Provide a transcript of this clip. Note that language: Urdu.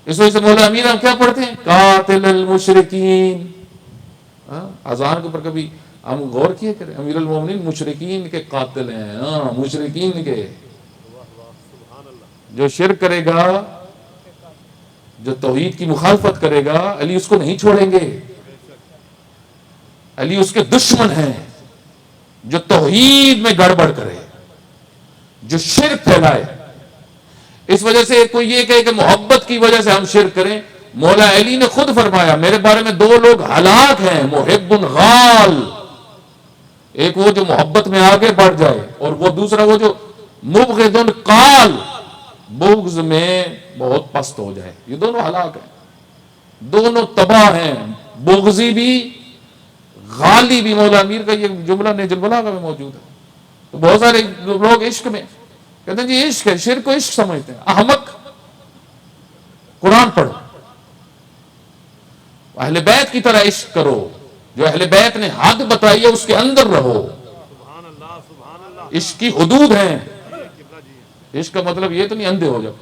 اس وجہ سے مولا امیر ہم کیا پڑھتے ہیں؟ قاتل المشرکین. اذان کے اوپر کبھی ہم غور کیے کریں؟ امیر المومنین مشرکین کے قاتل ہیں. مشرکین کے. جو شرک کرے گا، جو توحید کی مخالفت کرے گا، علی اس کو نہیں چھوڑیں گے. علی اس کے دشمن ہیں. جو توحید میں گڑبڑ کرے، جو شرک پھیلائے. اس وجہ سے کوئی یہ کہے کہ محبت کی وجہ سے ہم شرک کریں. مولا علی نے خود فرمایا میرے بارے میں 2 لوگ ہلاک ہیں، محب غال. ایک وہ جو محبت میں آگے بڑھ جائے، اور وہ دوسرا وہ جو مبغض قال، بغض میں بہت پست ہو جائے. یہ دونوں ہلاک ہیں، دونوں تباہ ہیں. بغضی بھی، غالی بھی. مولا امیر کا یہ جملہ نہج البلاغہ میں موجود ہے. تو بہت سارے لوگ عشق میں کہتے ہیں جی عشق ہے، شرک کو عشق سمجھتے ہیں. احمق. قرآن پڑھو، اہل بیت کی طرح عشق کرو. جو اہل بیت نے حد بتائی ہے اس کے اندر رہو. عشق کی حدود ہیں. عشق کا مطلب یہ تو نہیں اندھے ہو جاؤ.